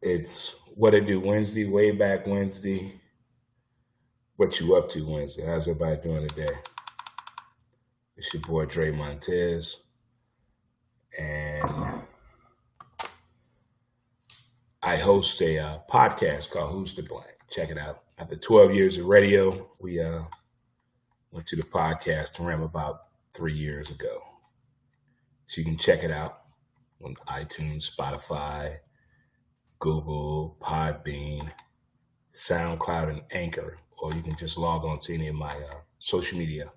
It's What I Do Wednesday, way back Wednesday. What you up to Wednesday? How's everybody doing today? It's your boy Dre Montez, and I host a podcast called Who's to Blame. Check it out. After 12 years of radio, we went to the podcast realm about 3 years ago. So you can check it out on iTunes, Spotify, Google, Podbean, SoundCloud, and Anchor, or you can just log on to any of my social media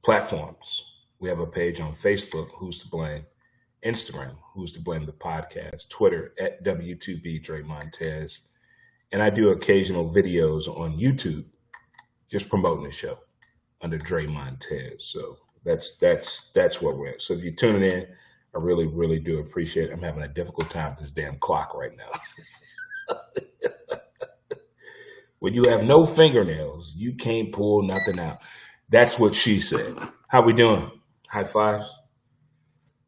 platforms. We have a page on Facebook, Who's to Blame, Instagram, Who's to Blame the Podcast, Twitter at W2B Dre Montez, and I do occasional videos on YouTube just promoting the show under Dre Montez. So that's where we're at. So if you're tuning in, I really, really do appreciate it. I'm having a difficult time with this damn clock right now. When you have no fingernails, you can't pull nothing out. That's what she said. How we doing? High fives.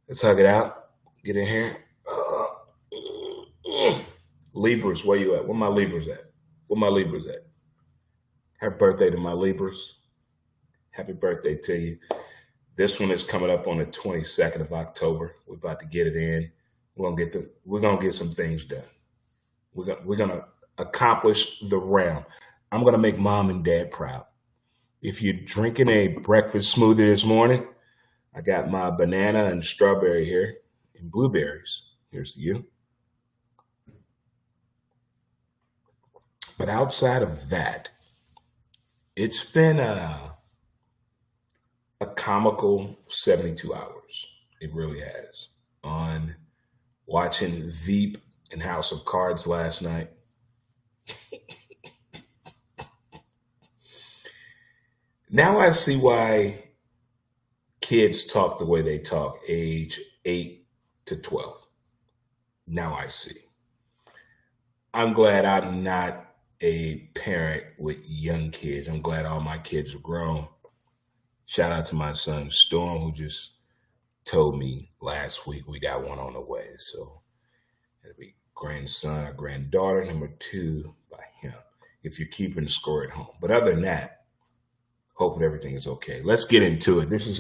Let's hug it out. Get in here. Libras, where you at? Where my Libras at? Happy birthday to my Libras. Happy birthday to you. This one is coming up on the 22nd of October. We're about to get it in. We're gonna get some things done. We're gonna accomplish the realm. I'm gonna make mom and dad proud. If you're drinking a breakfast smoothie this morning, I got my banana and strawberry here and blueberries. Here's to you. But outside of that, it's been a comical 72 hours. It really has. On watching Veep and House of Cards last night. Now I see why kids talk the way they talk, age 8 to 12. Now I see. I'm glad I'm not a parent with young kids. I'm glad all my kids are grown. Shout out to my son Storm, who just told me last week we got one on the way. So it'll be grandson or granddaughter number 2 by him, if you're keeping score at home. But other than that, hoping everything is okay. Let's get into it. This is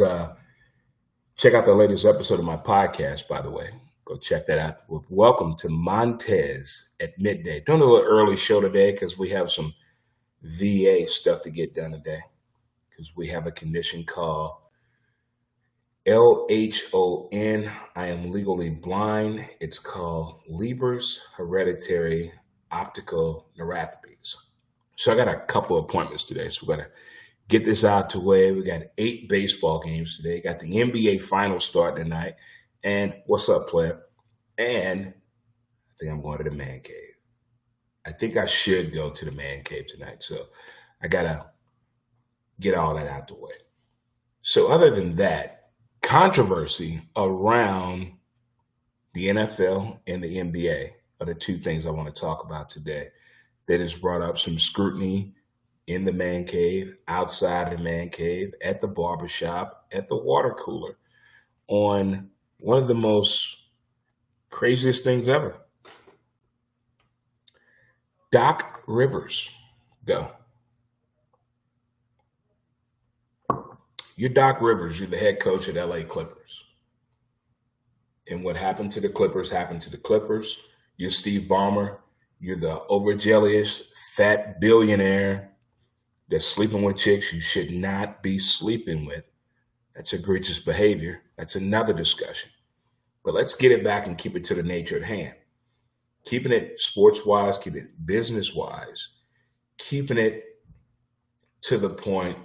check out the latest episode of my podcast, by the way. Go check that out. Welcome to Montez at Midday. Doing a little early show today because we have some VA stuff to get done today. Because we have a condition called LHON. I am legally blind. It's called Leber's hereditary optical neuropathy. So I got a couple of appointments today. So we got to get this out the way. We got 8 baseball games today. Got the NBA finals starting tonight. And what's up, player? And I think I'm going to the man cave. I think I should go to the man cave tonight. So I got to get all that out the way. So other than that, controversy around the NFL and the NBA are the 2 things I want to talk about today. That has brought up some scrutiny in the man cave, outside of the man cave, at the barbershop, at the water cooler, on one of the most craziest things ever. Doc Rivers. Go. You're Doc Rivers. You're the head coach of LA Clippers. And what happened to the Clippers happened to the Clippers. You're Steve Ballmer. You're the overzealous, fat billionaire that's sleeping with chicks you should not be sleeping with. That's egregious behavior. That's another discussion. But let's get it back and keep it to the nature at hand. Keeping it sports-wise, keeping it business-wise, keeping it to the point.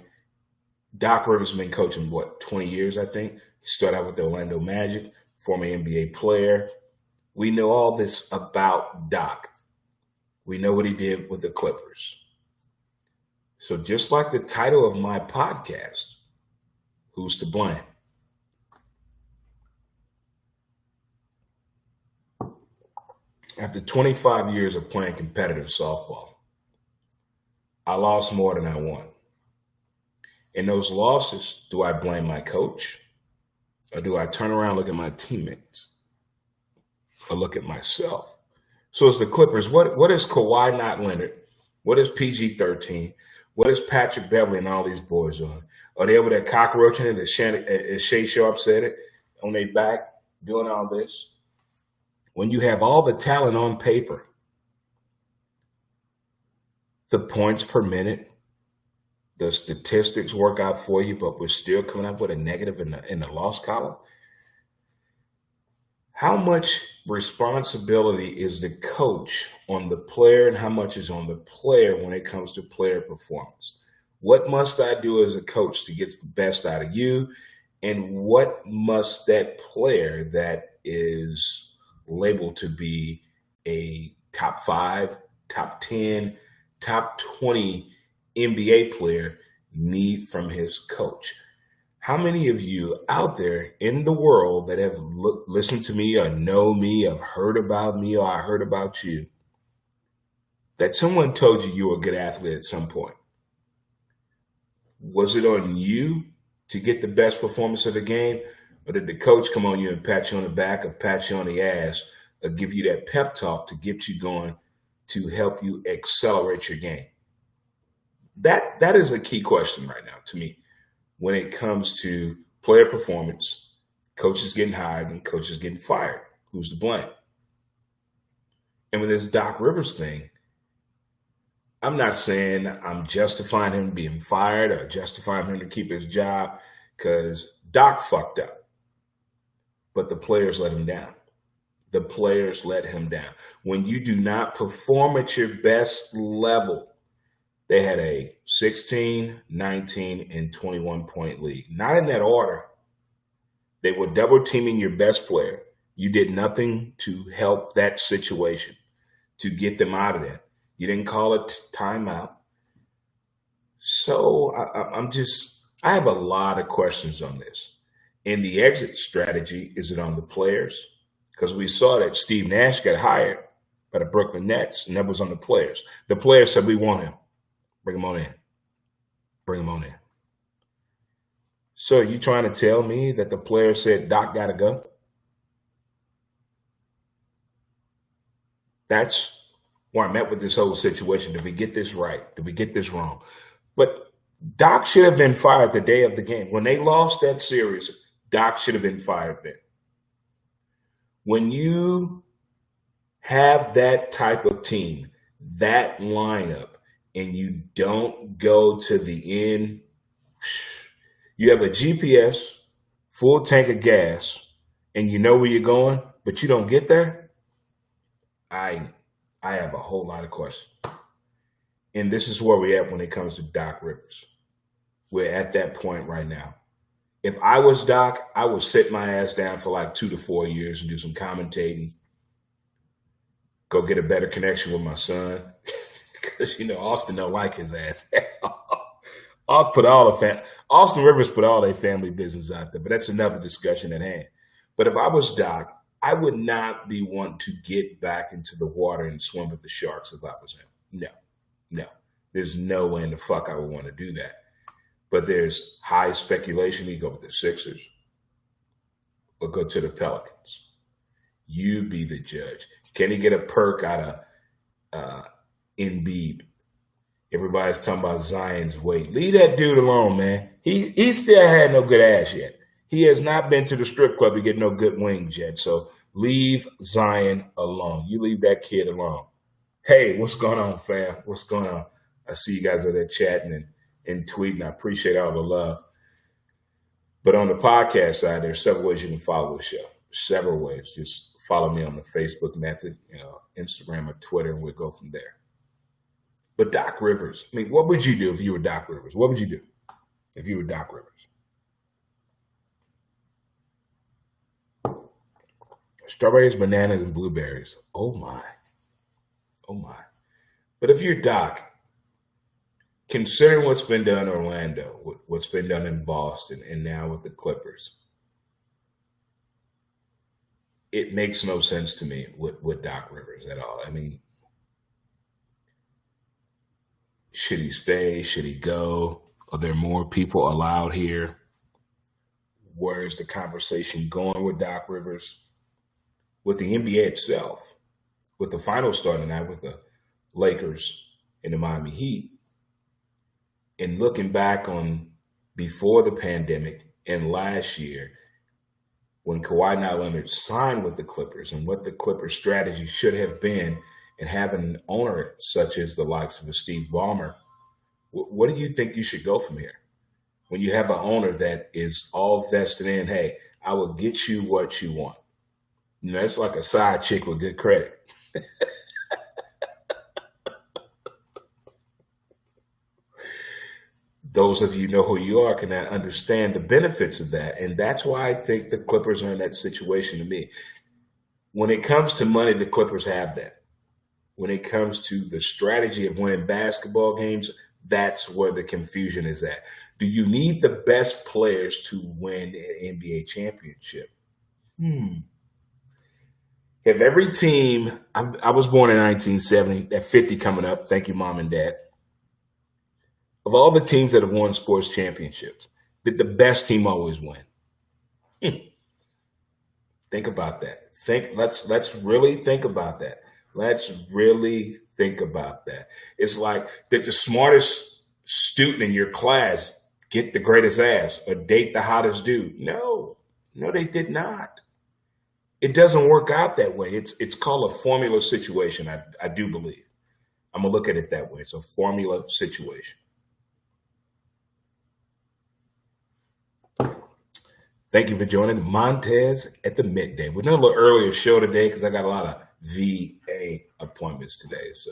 Doc Rivers has been coaching, 20 years, I think. He started out with the Orlando Magic, former NBA player. We know all this about Doc. We know what he did with the Clippers. So just like the title of my podcast, Who's to Blame? After 25 years of playing competitive softball, I lost more than I won. In those losses, do I blame my coach? Or do I turn around and look at my teammates? Or look at myself? So it's the Clippers. What is Kawhi not Leonard? What is PG-13? What is Patrick Beverly and all these boys on? Are they over there cockroaching it? Is Shea Sharp said it on their back doing all this? When you have all the talent on paper, the points per minute, the statistics work out for you, but we're still coming up with a negative in the loss column. How much responsibility is the coach on the player and how much is on the player when it comes to player performance? What must I do as a coach to get the best out of you? And what must that player that is labeled to be a top 5, top 10, top 20 NBA player need from his coach? How many of you out there in the world that have listened to me or know me, have heard about me, or I heard about you, that someone told you were a good athlete at some point? Was it on you to get the best performance of the game, or did the coach come on you and pat you on the back or pat you on the ass or give you that pep talk to get you going to help you accelerate your game? That is a key question right now to me when it comes to player performance, coaches getting hired and coaches getting fired. Who's to blame? And with this Doc Rivers thing, I'm not saying I'm justifying him being fired or justifying him to keep his job, because Doc fucked up. But the players let him down. The players let him down. When you do not perform at your best level, they had a 16, 19, and 21-point lead. Not in that order. They were double teaming your best player. You did nothing to help that situation, to get them out of there. You didn't call it timeout. So I have a lot of questions on this. And the exit strategy, is it on the players? Because we saw that Steve Nash got hired by the Brooklyn Nets, and that was on the players. The players said, we want him. Bring him on in. Bring him on in. So are you trying to tell me that the player said, Doc got to go? That's where I'm at with this whole situation. Did we get this right? Did we get this wrong? But Doc should have been fired the day of the game. When they lost that series, Doc should have been fired then. When you have that type of team, that lineup, and you don't go to the end, you have a GPS, full tank of gas, and you know where you're going, but you don't get there, I have a whole lot of questions. And this is where we're at when it comes to Doc Rivers. We're at that point right now. If I was Doc, I would sit my ass down for like 2 to 4 years and do some commentating, go get a better connection with my son. Because, Austin don't like his ass. Austin Rivers put all their family business out there, but that's another discussion at hand. But if I was Doc, I would not be wanting to get back into the water and swim with the sharks if I was him. No. There's no way in the fuck I would want to do that. But there's high speculation he'd go with the Sixers or go to the Pelicans. You be the judge. Can he get a perk out of Embiid? Everybody's talking about Zion's weight. Leave that dude alone, man. He still had no good ass yet. He has not been to the strip club to get no good wings yet. So leave Zion alone. You leave that kid alone. Hey, what's going on, fam? What's going on? I see you guys are there chatting and tweeting. I appreciate all the love. But on the podcast side, there's several ways you can follow the show. Several ways. Just follow me on the Facebook method, Instagram or Twitter, and we'll go from there. But Doc Rivers, what would you do if you were Doc Rivers? What would you do if you were Doc Rivers? Strawberries, bananas, and blueberries. Oh, my. But if you're Doc, considering what's been done in Orlando, what's been done in Boston, and now with the Clippers, it makes no sense to me with Doc Rivers at all. Should he stay? Should he go? Are there more people allowed here? Where's the conversation going with Doc Rivers? With the NBA itself, with the final starting night with the Lakers and the Miami Heat, and looking back on before the pandemic and last year when Kawhi Leonard signed with the Clippers and what the Clippers strategy should have been, and having an owner such as the likes of a Steve Ballmer, what do you think you should go from here? When you have an owner that is all vested in, hey, I will get you what you want. You know, it's like a side chick with good credit. Those of you know who you are can understand the benefits of that. And that's why I think the Clippers are in that situation to me. When it comes to money, the Clippers have that. When it comes to the strategy of winning basketball games, that's where the confusion is at. Do you need the best players to win an NBA championship? Have every team, I was born in 1970, at 50 coming up, thank you, Mom and Dad. Of all the teams that have won sports championships, did the best team always win? Think about that. Let's really think about that. Let's really think about that. It's like, did the smartest student in your class get the greatest ass or date the hottest dude? No, they did not. It doesn't work out that way. It's called a formula situation, I do believe. I'm going to look at it that way. It's a formula situation. Thank you for joining Montez at the Midday. We're doing a little earlier show today because I got a lot of VA appointments today. So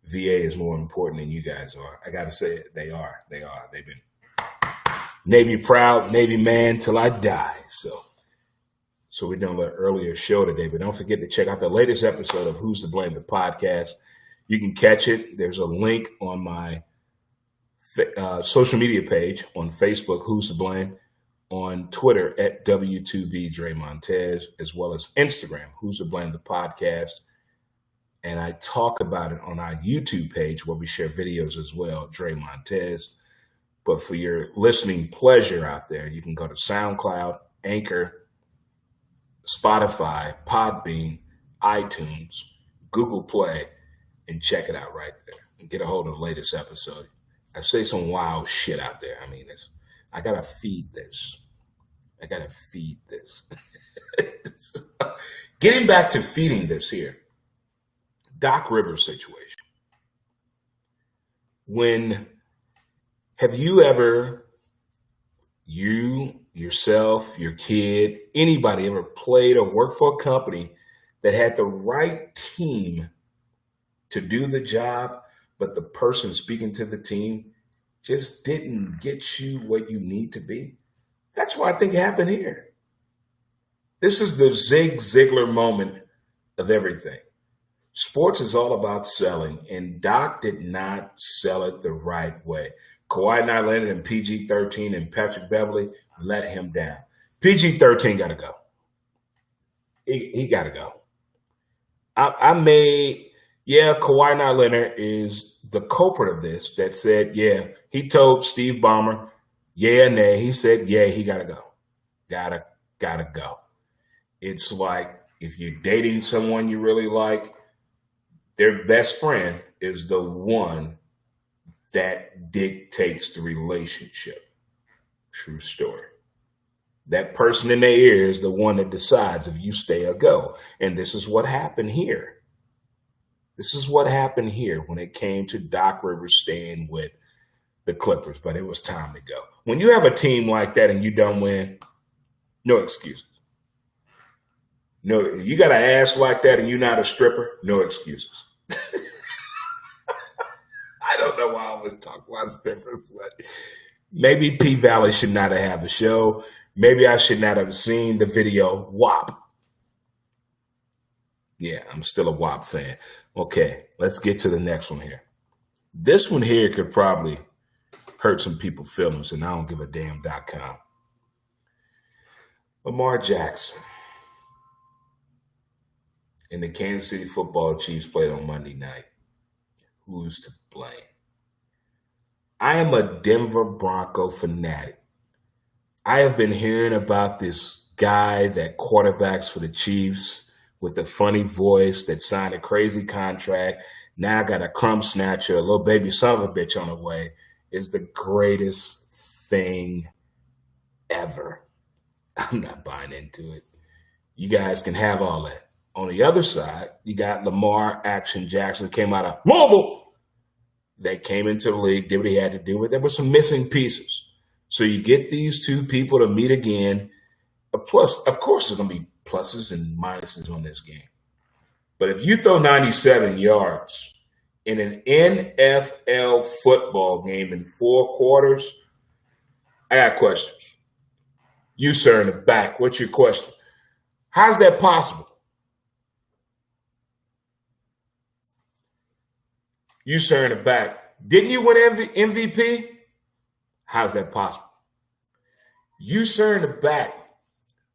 VA is more important than you guys are. I got to say it. They are. They've been Navy proud, Navy man till I die. So we're doing a little earlier show today. But don't forget to check out the latest episode of Who's to Blame, the podcast. You can catch it. There's a link on my social media page on Facebook, Who's to Blame, on Twitter at W2B Dre Montez, as well as Instagram, Who's to Blame, the podcast. And I talk about it on our YouTube page where we share videos as well, Dre Montez. But for your listening pleasure out there, you can go to SoundCloud, Anchor, Spotify, Podbean, iTunes, Google Play, and check it out right there and get a hold of the latest episode. I say some wild shit out there. I mean, I got to feed this. Getting back to feeding this here, Doc Rivers situation. Have you ever, you, yourself, your kid, anybody ever played or worked for a company that had the right team to do the job, but the person speaking to the team just didn't get you what you need to be? That's what I think happened here. This is the Zig Ziglar moment of everything. Sports is all about selling, and Doc did not sell it the right way. Kawhi Leonard and PG-13 and Patrick Beverley let him down. PG-13 got to go. He got to go. Kawhi Leonard is the culprit of this that said, yeah, he told Steve Ballmer, yeah, nay. He said, yeah, he got to go. Gotta go. It's like if you're dating someone you really like, their best friend is the one that dictates the relationship. True story. That person in their ear is the one that decides if you stay or go. And this is what happened here. This is what happened here when it came to Doc Rivers staying with the Clippers, but it was time to go. When you have a team like that and you don't win, no excuses. No, you got an ass like that and you're not a stripper, no excuses. I don't know why I was talking about strippers, but maybe P Valley should not have a show. Maybe I should not have seen the video WAP. Yeah, I'm still a WAP fan. Okay, let's get to the next one here. This one here could probably hurt some people's feelings, and I don't give a damn.com. Lamar Jackson and the Kansas City Football Chiefs played on Monday night. Who's to blame? I am a Denver Bronco fanatic. I have been hearing about this guy that quarterbacks for the Chiefs with the funny voice that signed a crazy contract. Now I got a crumb snatcher, a little baby son of a bitch on the way, is the greatest thing ever. I'm not buying into it. You guys can have all that. On the other side, you got Lamar Action Jackson, came out of Louisville. They came into the league, did what he had to do, but there were some missing pieces. So you get these two people to meet again. Plus, of course, there's going to be pluses and minuses on this game. But if you throw 97 yards in an NFL football game in 4 quarters, I got questions. You, sir, in the back, what's your question? How's that possible? You, sir, in the back, didn't you win MVP? How's that possible? You, sir, in the back,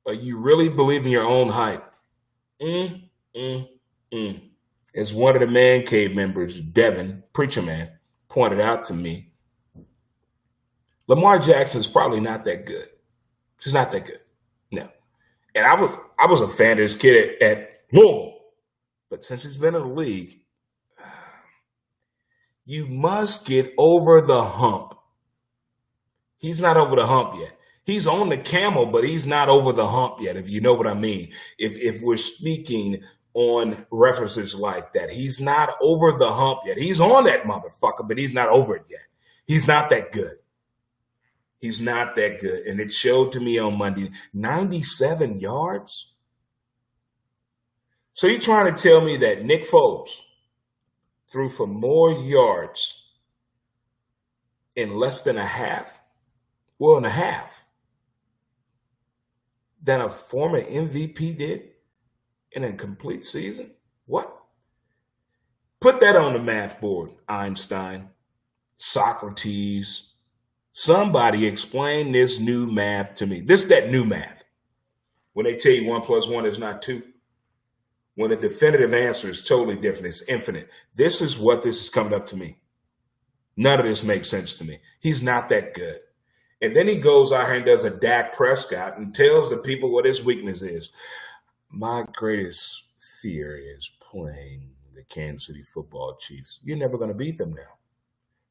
are you really believing your own hype? As one of the man cave members, Devin, preacher man, pointed out to me, Lamar Jackson's probably not that good. He's not that good. No. And I was a fan of this kid at Louisville. But since he's been in the league, you must get over the hump. He's not over the hump yet. He's on the camel, but he's not over the hump yet, if you know what I mean. If we're speaking on references like that, he's not over the hump yet. He's on that motherfucker, but he's not over it yet. He's not that good. He's not that good. And it showed to me on Monday, 97 yards. So you're trying to tell me that Nick Foles threw for more yards in less than a half? Well, in a half. Than a former MVP did in a complete season? What? Put that on the math board, Einstein, Socrates. Somebody explain this new math to me. That new math. When they tell you 1 + 1 is not 2. When the definitive answer is totally different, it's infinite. This is what this is coming up to me. None of this makes sense to me. He's not that good. And then he goes out here and does a Dak Prescott and tells the people what his weakness is. My greatest fear is playing the Kansas City Football Chiefs. You're never going to beat them now.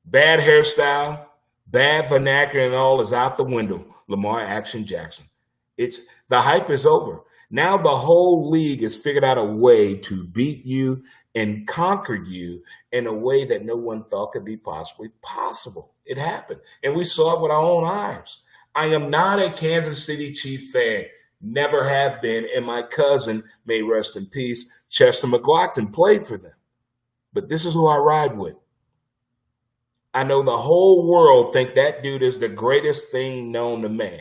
Bad hairstyle, bad vernacular and all is out the window. Lamar Action Jackson. The hype is over. Now the whole league has figured out a way to beat you and conquer you in a way that no one thought could be possibly possible. It happened. And we saw it with our own eyes. I am not a Kansas City Chief fan. Never have been. And my cousin, may rest in peace, Chester McLaughlin, played for them. But this is who I ride with. I know the whole world think that dude is the greatest thing known to man.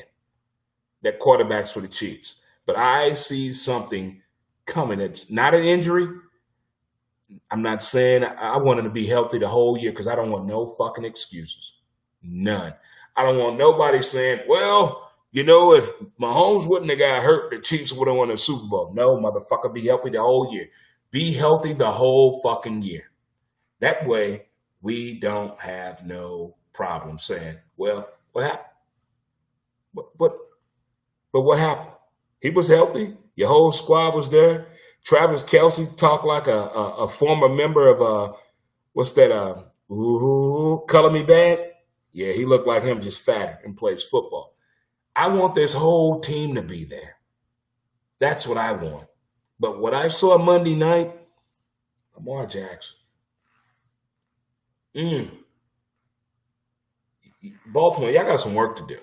That quarterback's for the Chiefs. But I see something coming. It's not an injury. I'm not saying I want him to be healthy the whole year because I don't want no fucking excuses. None. I don't want nobody saying, well, you know, if Mahomes wouldn't have got hurt, the Chiefs would have won the Super Bowl. No, motherfucker, be healthy the whole year. Be healthy the whole fucking year. That way, we don't have no problem saying, well, what happened? But what happened? He was healthy. Your whole squad was there. Travis Kelce talked like a former member of, what's that, Color Me Bad? Yeah, he looked like him, just fatter, and plays football. I want this whole team to be there. That's what I want. But what I saw Monday night, Lamar Jackson. Baltimore, y'all got some work to do.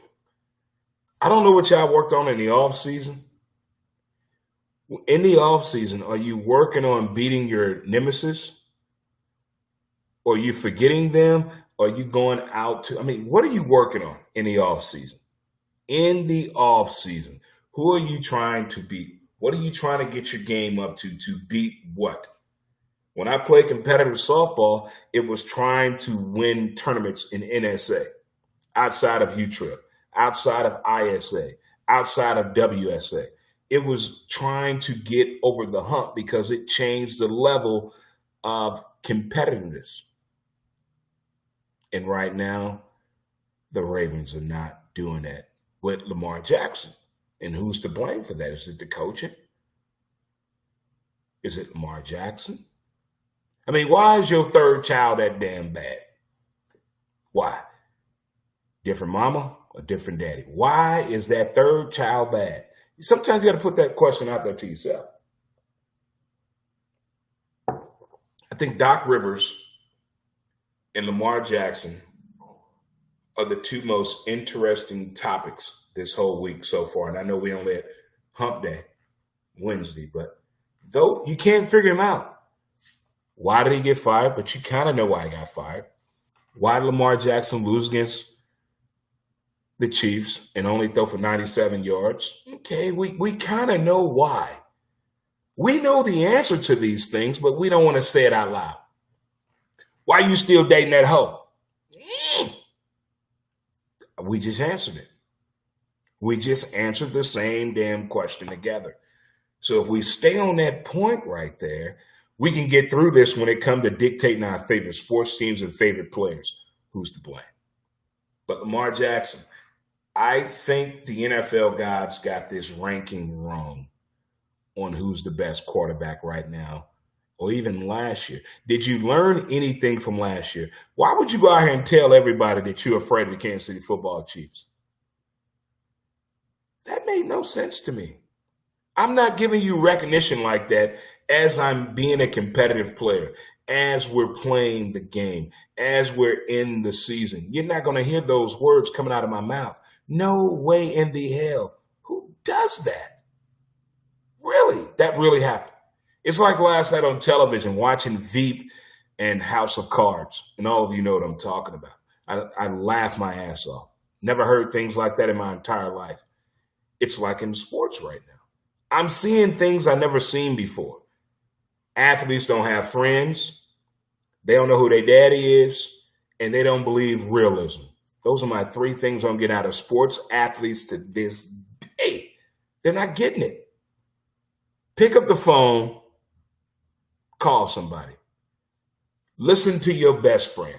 I don't know what y'all worked on in the offseason. In the offseason, are you working on beating your nemesis? Or are you forgetting them? Or are you going out to, what are you working on in the offseason? In the offseason, who are you trying to beat? What are you trying to get your game up to beat what? When I played competitive softball, it was trying to win tournaments in NSA, outside of UTRIP, outside of ISA, outside of WSA. It was trying to get over the hump because it changed the level of competitiveness. And right now, the Ravens are not doing that with Lamar Jackson. And who's to blame for that? Is it the coaching? Is it Lamar Jackson? I mean, why is your third child that damn bad? Why? Different mama or different daddy? Why is that third child bad? Sometimes you got to put that question out there to yourself. I think Doc Rivers and Lamar Jackson are the two most interesting topics this whole week so far. And I know we only had hump day Wednesday, but though you can't figure him out. Why did he get fired? But you kind of know why he got fired. Why did Lamar Jackson lose against the Chiefs and only throw for 97 yards? Okay, we kind of know why. We know the answer to these things, but we don't want to say it out loud. Why you still dating that hoe? We just answered it. We just answered the same damn question together. So if we stay on that point right there, we can get through this when it comes to dictating our favorite sports teams and favorite players. Who's to blame? But Lamar Jackson, I think the NFL gods got this ranking wrong on who's the best quarterback right now, or even last year. Did you learn anything from last year? Why would you go out here and tell everybody that you're afraid of the Kansas City Football Chiefs? That made no sense to me. I'm not giving you recognition like that as I'm being a competitive player, as we're playing the game, as we're in the season. You're not going to hear those words coming out of my mouth. No way in the hell. Who does that? Really? That really happened. It's like last night on television watching Veep and House of Cards. And all of you know what I'm talking about. I laugh my ass off. Never heard things like that in my entire life. It's like in sports right now. I'm seeing things I never seen before. Athletes don't have friends. They don't know who their daddy is. And they don't believe realism. Those are my three things I'm getting out of sports athletes to this day. They're not getting it. Pick up the phone. Call somebody. Listen to your best friend.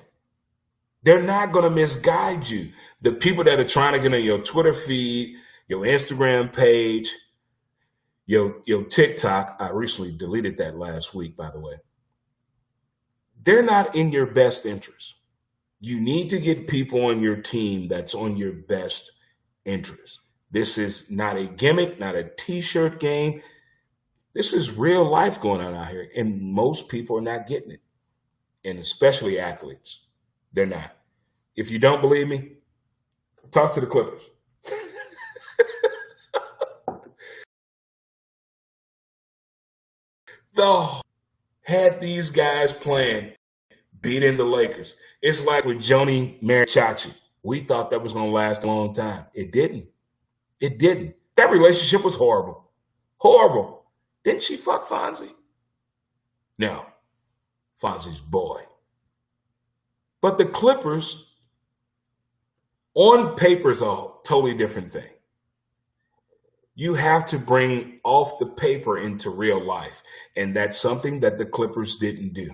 They're not going to misguide you. The people that are trying to get on your Twitter feed, your Instagram page, your TikTok, I recently deleted that last week, by the way. They're not in your best interest. You need to get people on your team that's on your best interest. This is not a gimmick, not a t-shirt game. This is real life going on out here, and most people are not getting it, and especially athletes. They're not. If you don't believe me, talk to the Clippers. Had these guys playing, beating the Lakers. It's like with Joni Marichachi. We thought that was going to last a long time. It didn't. It didn't. That relationship was horrible. Horrible. Didn't she fuck Fonzie? No. Fonzie's boy. But the Clippers, on paper, is a totally different thing. You have to bring off the paper into real life. And that's something that the Clippers didn't do.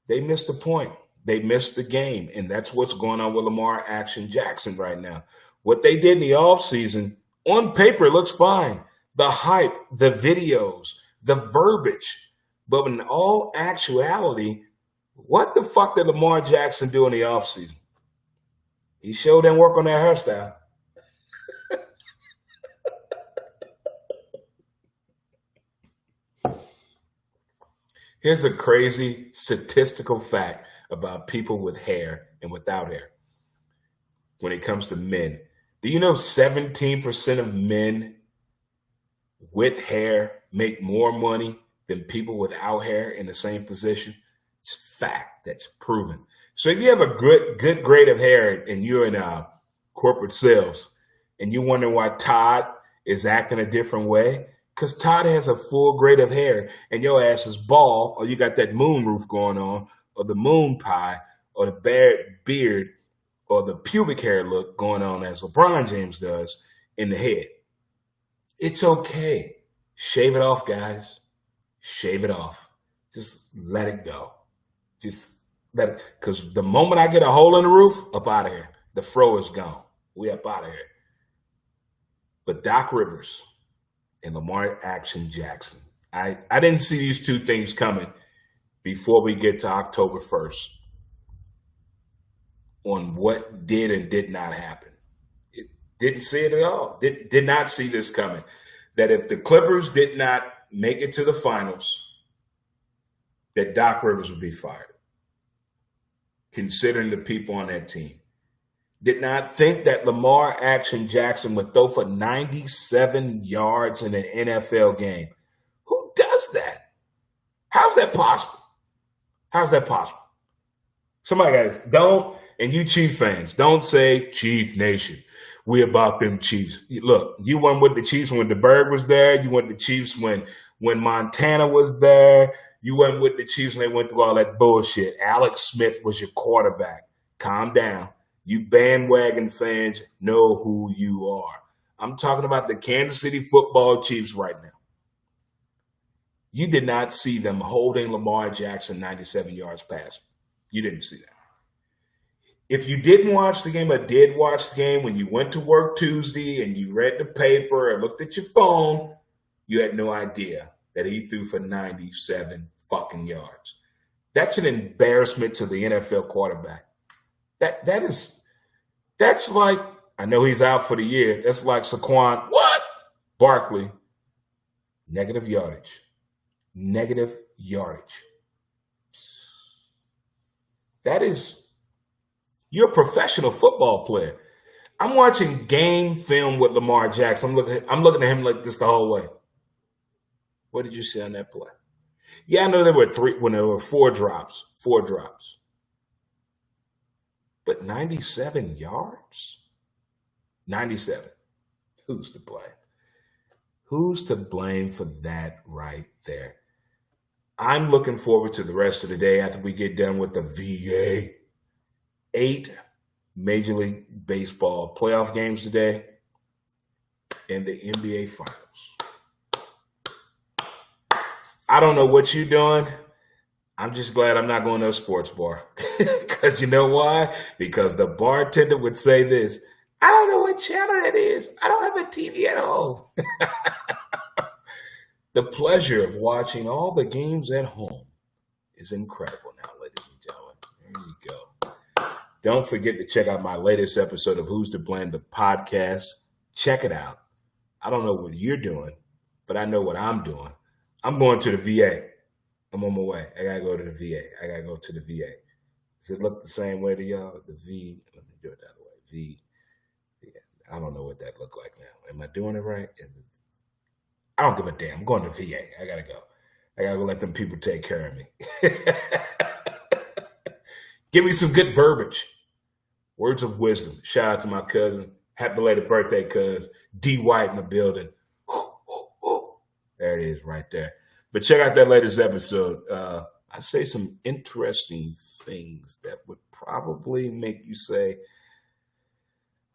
They missed the point. They missed the game. And that's what's going on with Lamar Jackson right now. What they did in the offseason, on paper, it looks fine. The hype, the videos, the verbiage. But in all actuality, what the fuck did Lamar Jackson do in the offseason? He sure didn't work on that hairstyle. Here's a crazy statistical fact about people with hair and without hair when it comes to men. Do you know 17% of men with hair make more money than people without hair in the same position? It's a fact that's proven. So if you have a good grade of hair and you're in corporate sales and you wonder why Todd is acting a different way, because Todd has a full grade of hair and your ass is bald, or you got that moon roof going on, or the moon pie, or the beard, or the pubic hair look going on as LeBron James does in the head. It's okay. Shave it off, guys. Shave it off. Just let it go. Just let it. Because the moment I get a hole in the roof, up out of here. The fro is gone. We up out of here. But Doc Rivers and Lamar Jackson, I didn't see these two things coming before we get to October 1st on what did and did not happen. It didn't see it at all. Did not see this coming. That if the Clippers did not make it to the finals, that Doc Rivers would be fired, considering the people on that team. Did not think that Lamar Jackson would throw for 97 yards in an NFL game. Who does that? How's that possible? How's that possible? Somebody got it. Don't, and you Chief fans, don't say Chief Nation. We about them Chiefs. Look, you went with the Chiefs when the Bird was there. You went with the Chiefs when Montana was there. You went with the Chiefs when they went through all that bullshit. Alex Smith was your quarterback. Calm down. You bandwagon fans know who you are. I'm talking about the Kansas City Football Chiefs right now. You did not see them holding Lamar Jackson 97 yards passing. You didn't see that. If you didn't watch the game or did watch the game when you went to work Tuesday and you read the paper and looked at your phone, you had no idea that he threw for 97 fucking yards. That's an embarrassment to the NFL quarterback. That's like, I know he's out for the year. That's like Saquon, Barkley, negative yardage. Negative yardage. That is, you're a professional football player. I'm watching game film with Lamar Jackson. I'm looking at him like this the whole way. What did you see on that play? Yeah, I know there were four drops. But 97 yards? 97. Who's to blame? Who's to blame for that right there? I'm looking forward to the rest of the day after we get done with the VA. 8 Major League Baseball playoff games today and the NBA Finals. I don't know what you're doing. I'm just glad I'm not going to a sports bar. Because you know why? Because the bartender would say this, I don't know what channel it is. I don't have a TV at home. The pleasure of watching all the games at home is incredible now, ladies and gentlemen. There you go. Don't forget to check out my latest episode of Who's to Blame, the podcast. Check it out. I don't know what you're doing, but I know what I'm doing. I'm going to the VA. I'm on my way. I got to go to the VA. Does it look the same way to y'all? The V, let me do it that way. V. I don't know what that looked like now. Am I doing it right? I don't give a damn. I'm going to VA. I got to go. I got to go let them people take care of me. Give me some good verbiage. Words of wisdom. Shout out to my cousin. Happy belated birthday, cuz. D. White in the building. There it is right there. But check out that latest episode. I say some interesting things that would probably make you say,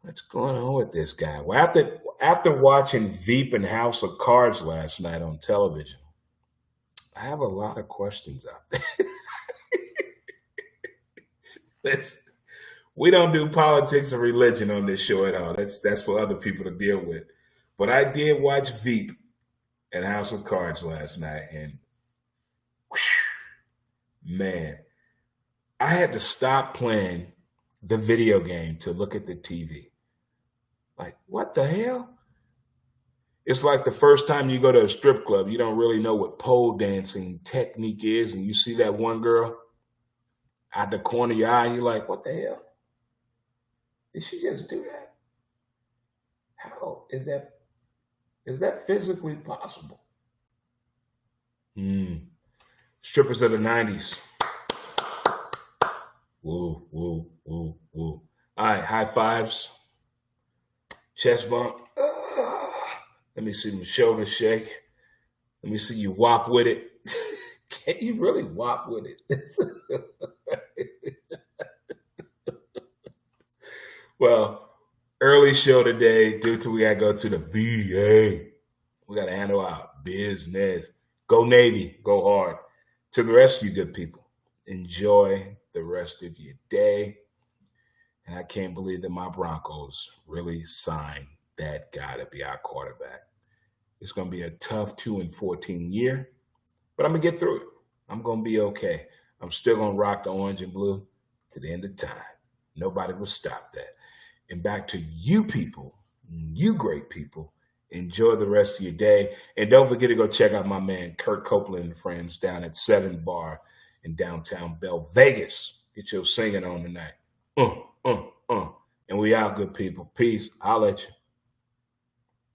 what's going on with this guy? Well, after watching Veep and House of Cards last night on television, I have a lot of questions out there. We don't do politics or religion on this show at all. That's for other people to deal with. But I did watch Veep and House of Cards last night, and man, I had to stop playing the video game to look at the TV. Like, what the hell? It's like the first time you go to a strip club, you don't really know what pole dancing technique is, and you see that one girl out the corner of your eye, and you're like, what the hell? Did she just do that? How is that physically possible? Strippers of the 90s. Woo, woo, woo, woo. All right, high fives. Chest bump. Let me see them shoulders shake. Let me see you whop with it. Can you really whop with it? Well, early show today due to we got to go to the VA. We got to handle our business. Go Navy. Go hard. To the rest of you good people, enjoy the rest of your day. And I can't believe that my Broncos really signed that guy to be our quarterback. It's going to be a tough 2-14 year, but I'm going to get through it. I'm going to be okay. I'm still going to rock the orange and blue to the end of time. Nobody will stop that. And back to you people, you great people. Enjoy the rest of your day. And don't forget to go check out my man, Kurt Copeland and friends down at 7 Bar in downtown Bell Vegas. Get your singing on tonight. And we out, good people. Peace. I'll let you.